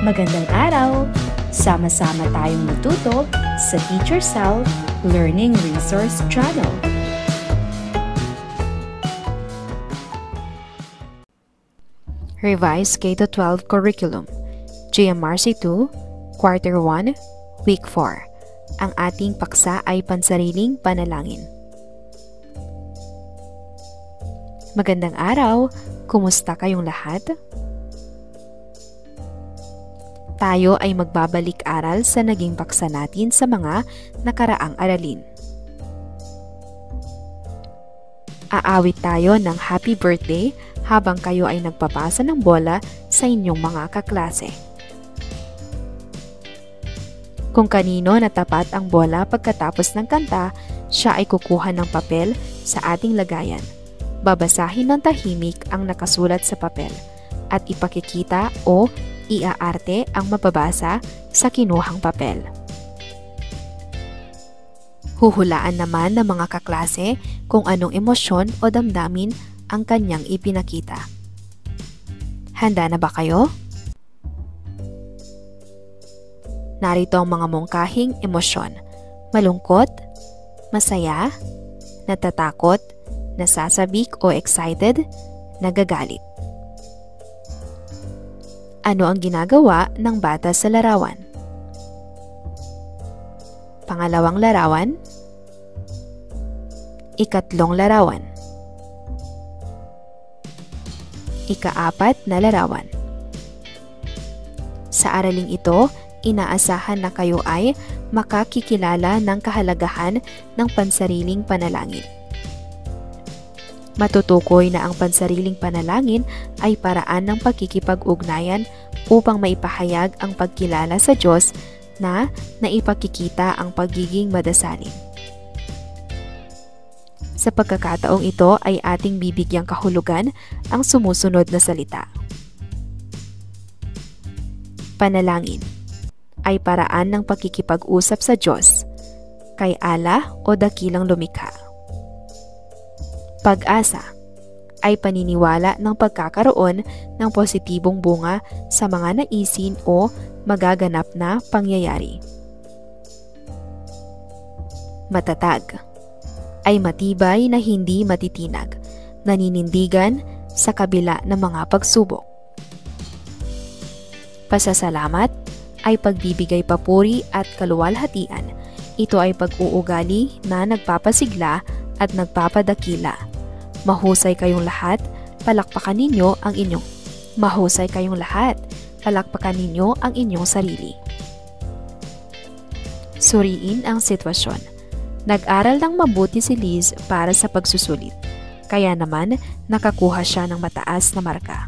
Magandang araw! Sama-sama tayong matuto sa Teacher Sal Learning Resource Channel. Revised K-12 Curriculum, GMRC 2, Quarter 1, Week 4. Ang ating paksa ay pansariling panalangin. Magandang araw! Kumusta kayong lahat? Tayo ay magbabalik-aral sa naging paksa natin sa mga nakaraang aralin. Aawit tayo ng happy birthday habang kayo ay nagpapasa ng bola sa inyong mga kaklase. Kung kanino natapat ang bola pagkatapos ng kanta, siya ay kukuha ng papel sa ating lagayan. Babasahin ng tahimik ang nakasulat sa papel at ipakikita o iaarte ang mababasa sa kinuhang papel. Huhulaan naman ng mga kaklase kung anong emosyon o damdamin ang kanyang ipinakita. Handa na ba kayo? Narito ang mga mungkahing emosyon: malungkot, masaya, natatakot, nasasabik o excited, nagagalit. Ano ang ginagawa ng bata sa larawan? Pangalawang larawan. Ikatlong larawan. Ikaapat na larawan. Sa araling ito, inaasahan na kayo ay makakikilala ng kahalagahan ng pansariling panalangin. Matutukoy na ang pansariling panalangin ay paraan ng pagkikipag-ugnayan upang maipahayag ang pagkilala sa Diyos na naipakikita ang pagiging madasalin. Sa pagkakataong ito ay ating bibigyang kahulugan ang sumusunod na salita. Panalangin ay paraan ng pagkikipag-usap sa Diyos, kay Allah o dakilang lumikha. Pag-asa ay paniniwala ng pagkakaroon ng positibong bunga sa mga naisin o magaganap na pangyayari. Matatag ay matibay na hindi matitinag, naninindigan sa kabila ng mga pagsubok. Pasasalamat ay pagbibigay papuri at kaluwalhatian. Ito ay pag-uugali na nagpapasigla at nagpapadakila. Mahusay kayong lahat, palakpakan ninyo ang inyong. Mahusay kayong lahat, palakpakan ninyo ang inyong sarili. Suriin ang sitwasyon. Nag-aral ng mabuti si Liz para sa pagsusulit, kaya naman nakakuha siya ng mataas na marka.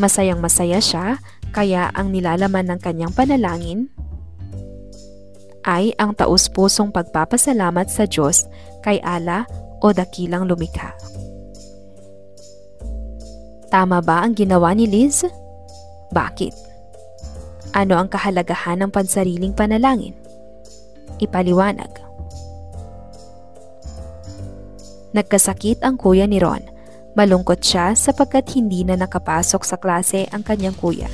Masayang masaya siya, kaya ang nilalaman ng kanyang panalangin ay ang taus-pusong pagpapasalamat sa Diyos, kay Allah o dakilang lumikha. Tama ba ang ginawa ni Liz? Bakit? Ano ang kahalagahan ng pansariling panalangin? Ipaliwanag. Nagkasakit ang kuya ni Ron. Malungkot siya sapagkat hindi na nakapasok sa klase ang kanyang kuya.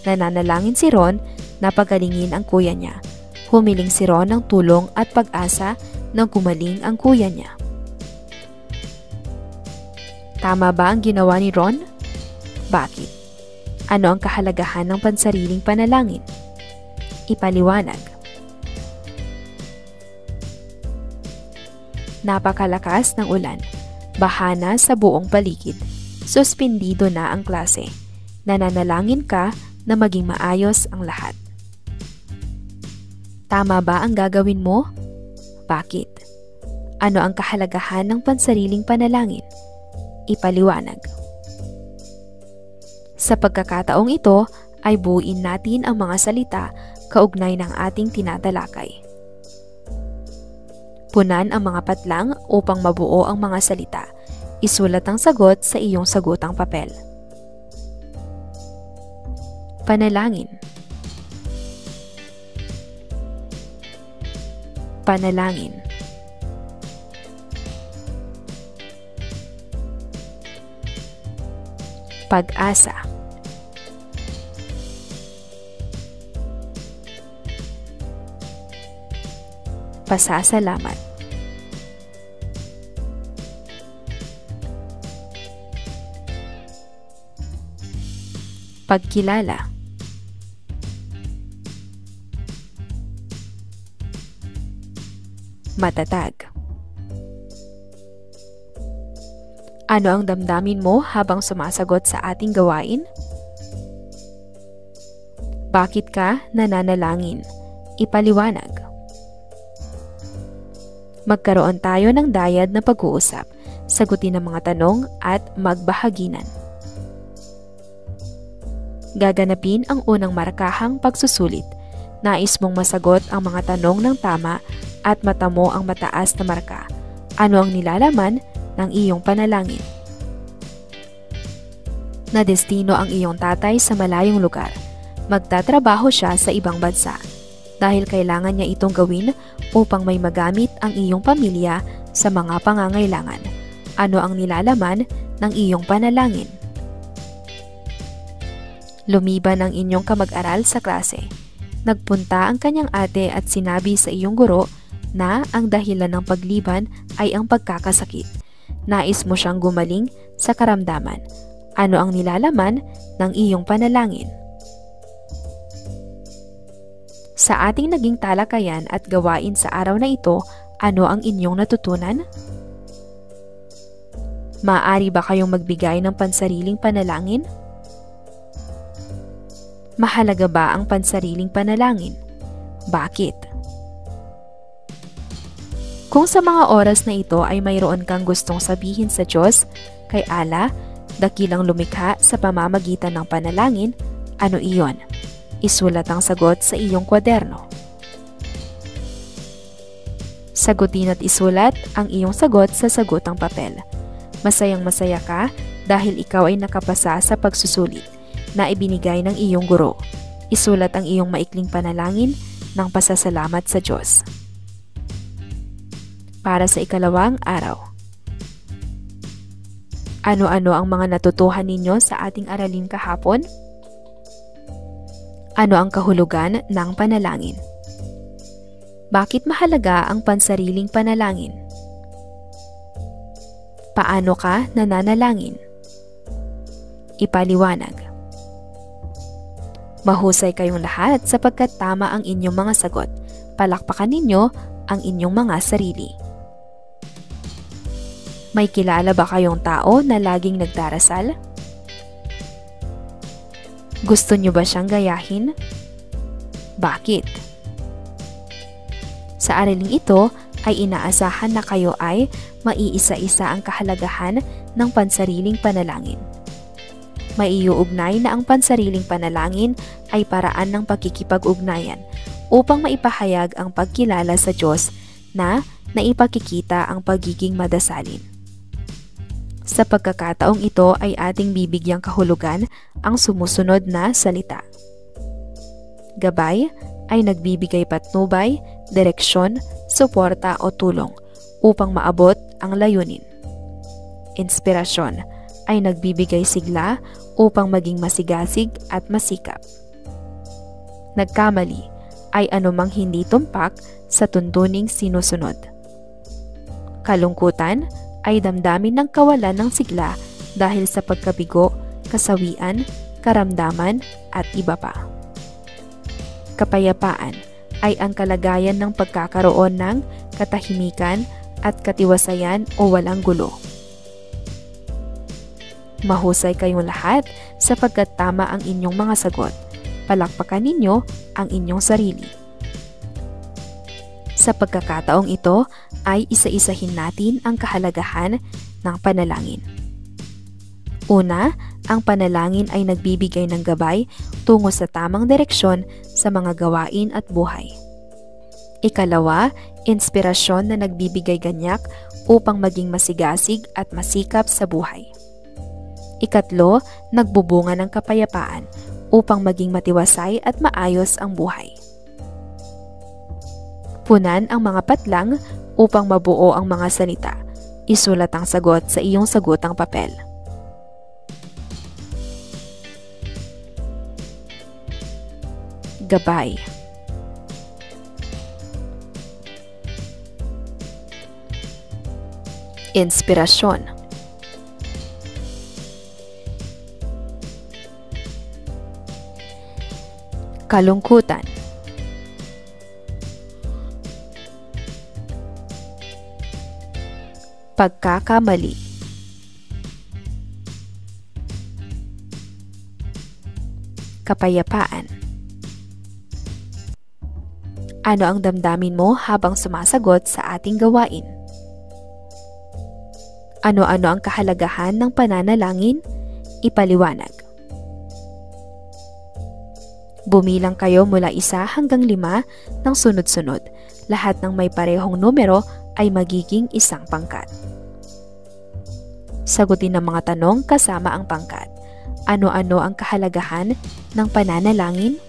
Nananalangin si Ron na pagalingin ang kuya niya. Humiling si Ron ng tulong at pag-asa nang gumaling ang kuya niya. Tama ba ang ginawa ni Ron? Bakit? Ano ang kahalagahan ng pansariling panalangin? Ipaliwanag. Napakalakas ng ulan. Bahana sa buong paligid. Suspendido na ang klase. Nananalangin ka na maging maayos ang lahat. Tama ba ang gagawin mo? Bakit? Ano ang kahalagahan ng pansariling panalangin? Ipaliwanag. Sa pagkakataong ito ay buuin natin ang mga salita kaugnay ng ating tinatalakay. Punan ang mga patlang upang mabuo ang mga salita. Isulat ang sagot sa iyong sagutang papel. Panalangin. Panalangin. Pag-asa. Pasasalamat. Pagkilala. Matatag. Ano ang damdamin mo habang sumasagot sa ating gawain? Bakit ka nananalangin? Ipaliwanag. Magkaroon tayo ng dayad na pag-uusap, sagutin ang mga tanong at magbahaginan. Gaganapin ang unang markahang pagsusulit. Nais mong masagot ang mga tanong ng tama at mata mo ang mataas na marka. Ano ang nilalaman ng iyong panalangin? Nadestino ang iyong tatay sa malayong lugar. Magtatrabaho siya sa ibang bansa. Dahil kailangan niya itong gawin upang may magamit ang iyong pamilya sa mga pangangailangan. Ano ang nilalaman ng iyong panalangin? Lumiban ang inyong kamag-aral sa klase. Nagpunta ang kanyang ate at sinabi sa iyong guro na ang dahilan ng pagliban ay ang pagkakasakit. Nais mo siyang gumaling sa karamdaman. Ano ang nilalaman ng iyong panalangin? Sa ating naging talakayan at gawain sa araw na ito, ano ang inyong natutunan? Maaari ba kayong magbigay ng pansariling panalangin? Mahalaga ba ang pansariling panalangin? Bakit? Kung sa mga oras na ito ay mayroon kang gustong sabihin sa Diyos, kay Allah, dakilang lumikha sa pamamagitan ng panalangin, ano iyon? Isulat ang sagot sa iyong kwaderno. Sagutin at isulat ang iyong sagot sa sagutang papel. Masayang-masaya ka dahil ikaw ay nakapasa sa pagsusulit na ibinigay ng iyong guro. Isulat ang iyong maikling panalangin ng pasasalamat sa Diyos. Para sa ikalawang araw. Ano-ano ang mga natutuhan ninyo sa ating aralin kahapon? Ano ang kahulugan ng panalangin? Bakit mahalaga ang pansariling panalangin? Paano ka nananalangin? Ipaliwanag. Mahusay kayong lahat sapagkat tama ang inyong mga sagot. Palakpakan ninyo ang inyong mga sarili. May kilala ba kayong tao na laging nagdarasal? Gusto niyo ba siyang gayahin? Bakit? Sa araling ito ay inaasahan na kayo ay maiisa-isa ang kahalagahan ng pansariling panalangin. Maiuugnay na ang pansariling panalangin ay paraan ng pagkikipag-ugnayan upang maipahayag ang pagkilala sa Diyos na naipakikita ang pagiging madasalin. Sa pagkakataong ito ay ating bibigyang kahulugan ang sumusunod na salita. Gabay ay nagbibigay patnubay, direksyon, suporta o tulong upang maabot ang layunin. Inspirasyon ay nagbibigay sigla upang maging masigasig at masikap. Nagkamali ay anumang hindi tumpak sa tuntuning sinusunod. Kalungkutan ay damdamin ng kawalan ng sigla dahil sa pagkabigo, kasawian, karamdaman at iba pa. Kapayapaan ay ang kalagayan ng pagkakaroon ng katahimikan at katiwasayan o walang gulo. Mahusay kayong lahat sapagkat tama ang inyong mga sagot. Palakpakan ninyo ang inyong sarili. Sa pagkakataong ito ay isa-isahin natin ang kahalagahan ng panalangin. Una, ang panalangin ay nagbibigay ng gabay tungo sa tamang direksyon sa mga gawain at buhay. Ikalawa, inspirasyon na nagbibigay ganyak upang maging masigasig at masikap sa buhay. Ikatlo, nagbubunga ng kapayapaan upang maging matiwasay at maayos ang buhay. Punan ang mga patlang upang mabuo ang mga salita. Isulat ang sagot sa iyong sagutang papel. Gabay. Inspirasyon. Kalungkutan. Pagkakamali. Kapayapaan. Ano ang damdamin mo habang sumasagot sa ating gawain? Ano-ano ang kahalagahan ng pananalangin? Ipaliwanag. Bumilang kayo mula 1 hanggang 5 ng sunod-sunod. Lahat ng may parehong numero ay magiging isang pangkat. Sagutin ang mga tanong kasama ang pangkat. Ano-ano ang kahalagahan ng pananalangin?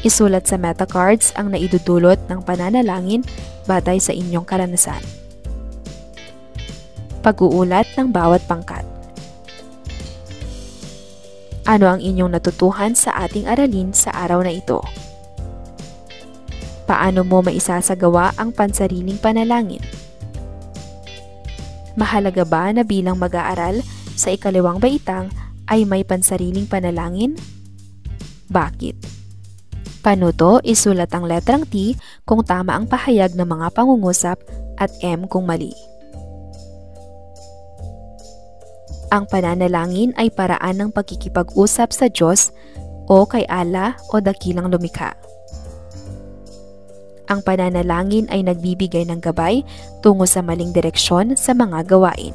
Isulat sa meta cards ang naidudulot ng pananalangin batay sa inyong karanasan. Pag-uulat ng bawat pangkat. Ano ang inyong natutuhan sa ating aralin sa araw na ito? Paano mo maisasagawa ang pansariling panalangin? Mahalaga ba na bilang mag-aaral sa ikalawang baitang ay may pansariling panalangin? Bakit? Panuto, isulat ang letrang T kung tama ang pahayag ng mga pangungusap at M kung mali. Ang pananalangin ay paraan ng pagkikipag-usap sa Diyos o kay Allah o dakilang lumikha. Ang pananalangin ay nagbibigay ng gabay tungo sa maling direksyon sa mga gawain.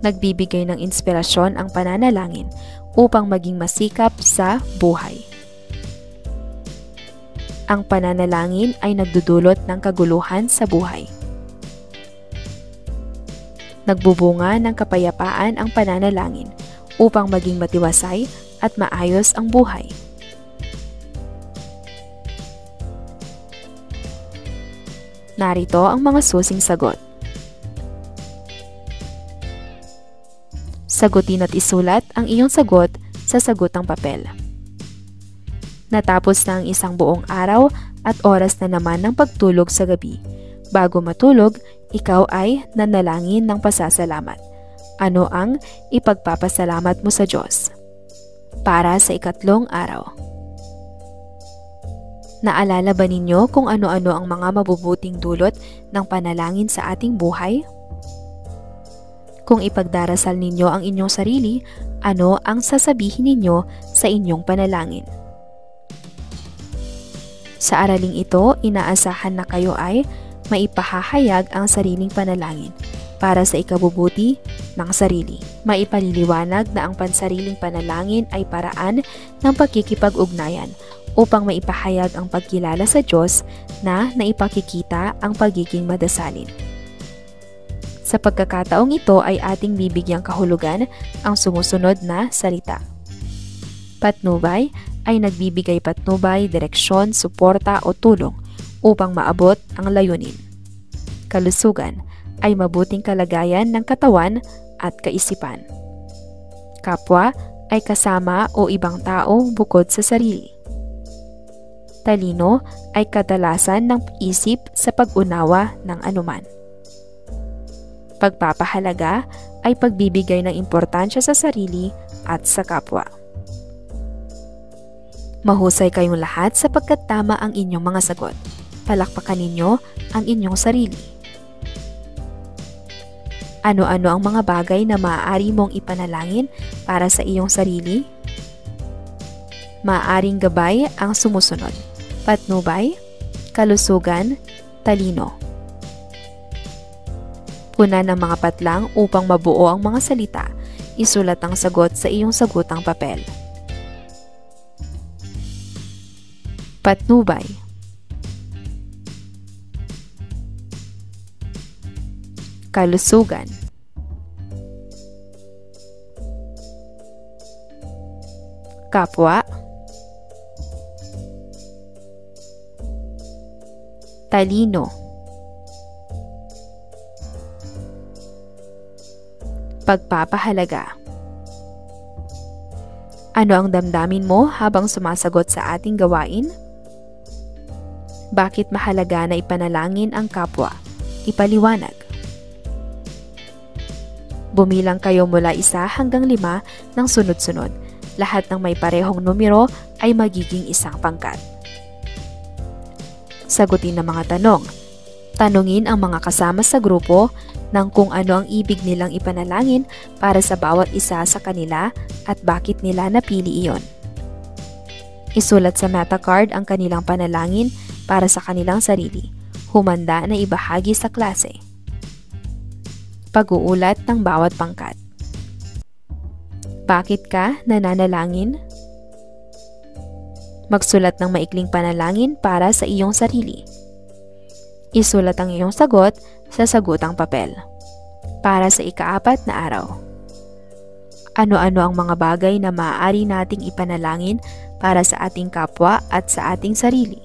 Nagbibigay ng inspirasyon ang pananalangin upang maging masikap sa buhay. Ang pananalangin ay nagdudulot ng kaguluhan sa buhay. Nagbubunga ng kapayapaan ang pananalangin upang maging matiwasay at maayos ang buhay. Narito ang mga susing sagot. Sagutin at isulat ang iyong sagot sa sagutang papel. Natapos na ang isang buong araw at oras na naman ng pagtulog sa gabi. Bago matulog, ikaw ay nanalangin ng pasasalamat. Ano ang ipagpapasalamat mo sa Diyos? Para sa ikatlong araw. Naalala ba ninyo kung ano-ano ang mga mabubuting dulot ng panalangin sa ating buhay? Kung ipagdarasal ninyo ang inyong sarili, ano ang sasabihin ninyo sa inyong panalangin? Sa araling ito, inaasahan na kayo ay maipahahayag ang sariling panalangin para sa ikabubuti ng sarili. Maipaliliwanag na ang pansariling panalangin ay paraan ng pagkikipag-ugnayan upang maipahayag ang pagkilala sa Diyos na naipakikita ang pagiging madasalin. Sa pagkakataong ito ay ating bibigyang kahulugan ang sumusunod na salita. Patnubay ay nagbibigay patnubay, direksyon, suporta o tulong upang maabot ang layunin. Kalusugan ay mabuting kalagayan ng katawan at kaisipan. Kapwa ay kasama o ibang tao bukod sa sarili. Talino ay kadalasan ng isip sa pag-unawa ng anuman. Pagpapahalaga ay pagbibigay ng importansya sa sarili at sa kapwa. Mahusay kayong lahat sapagkat tama ang inyong mga sagot. Palakpakan ninyo ang inyong sarili. Ano-ano ang mga bagay na maaari mong ipanalangin para sa iyong sarili? Maaaring gabay ang sumusunod: patnubay, kalusugan, talino. Puna ng mga patlang upang mabuo ang mga salita. Isulat ang sagot sa iyong sagutang papel. Patnubay. Kalusugan. Kapwa. Talino. Pagpapahalaga. Ano ang damdamin mo habang sumasagot sa ating gawain? Bakit mahalaga na ipanalangin ang kapwa? ipaliwanag. Bumilang kayo mula 1 hanggang 5 ng sunod-sunod. Lahat ng may parehong numero ay magiging isang pangkat. Sagutin ang mga tanong. Tanungin ang mga kasama sa grupo ng kung ano ang ibig nilang ipanalangin para sa bawat isa sa kanila at bakit nila napili iyon. Isulat sa meta card ang kanilang panalangin para sa kanilang sarili. Humanda na ibahagi sa klase. Pag-uulat ng bawat pangkat. Bakit ka nananalangin? Magsulat ng maikling panalangin para sa iyong sarili. Isulat ang iyong sagot sa sagutang papel. Para sa ika-4 na araw. Ano-ano ang mga bagay na maaari nating ipanalangin para sa ating kapwa at sa ating sarili?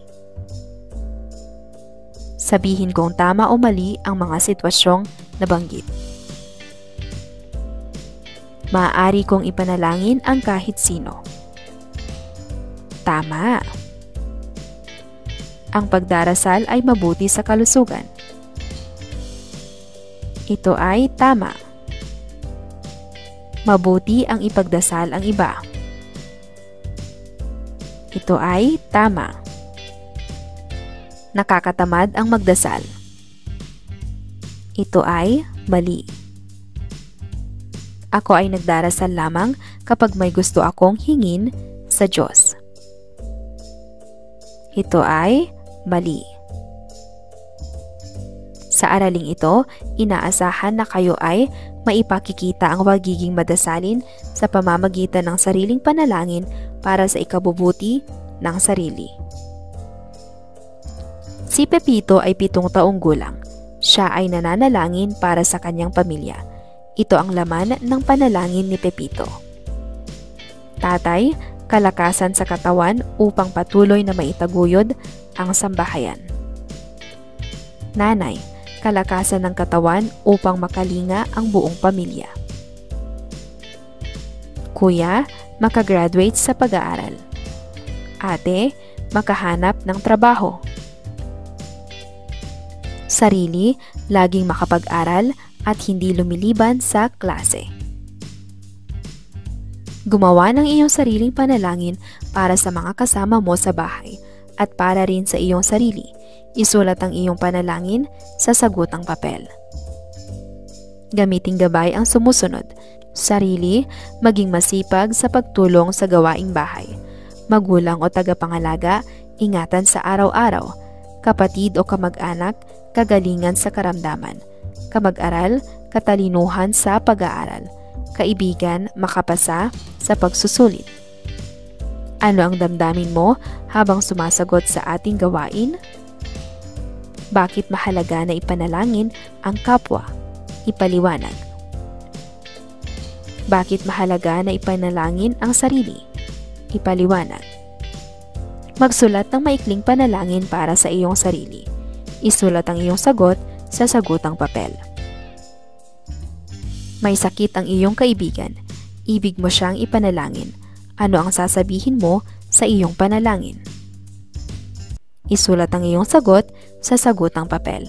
Sabihin kung tama o mali ang mga sitwasyong nabanggit. Maaari kong ipanalangin ang kahit sino. Tama. Ang pagdarasal ay mabuti sa kalusugan. Ito ay tama. Mabuti ang ipagdasal ang iba. Ito ay tama. Nakakatamad ang magdasal. Ito ay mali. Ako ay nagdarasal lamang kapag may gusto akong hingin sa Diyos. Ito ay mali. Sa araling ito, inaasahan na kayo ay maipakikita ang pagiging madasalin sa pamamagitan ng sariling panalangin para sa ikabubuti ng sarili. Si Pepito ay 7 taong gulang. Siya ay nananalangin para sa kanyang pamilya. Ito ang laman ng panalangin ni Pepito. Tatay, kalakasan sa katawan upang patuloy na maitaguyod ang sambahayan. Nanay, kalakasan ng katawan upang makalinga ang buong pamilya. Kuya, makagraduate sa pag-aaral. Ate, makahanap ng trabaho. Sarili, laging makapag-aral at hindi lumiliban sa klase. Gumawa ng iyong sariling panalangin para sa mga kasama mo sa bahay at para rin sa iyong sarili. Isulat ang iyong panalangin sa sagutang papel. Gamiting gabay ang sumusunod. Sarili, maging masipag sa pagtulong sa gawaing bahay. Magulang o tagapangalaga, ingatan sa araw-araw. Kapatid o kamag-anak, kagalingan sa karamdaman. Kamag-aral, katalinuhan sa pag-aaral. Kaibigan, makapasa sa pagsusulit. Ano ang damdamin mo habang sumasagot sa ating gawain? Bakit mahalaga na ipanalangin ang kapwa? Ipaliwanag. Bakit mahalaga na ipanalangin ang sarili? Ipaliwanag. Magsulat ng maikling panalangin para sa iyong sarili. Isulat ang iyong sagot sa sagutang papel. May sakit ang iyong kaibigan. Ibig mo siyang ipanalangin. Ano ang sasabihin mo sa iyong panalangin? Isulat ang iyong sagot sa sagutang papel.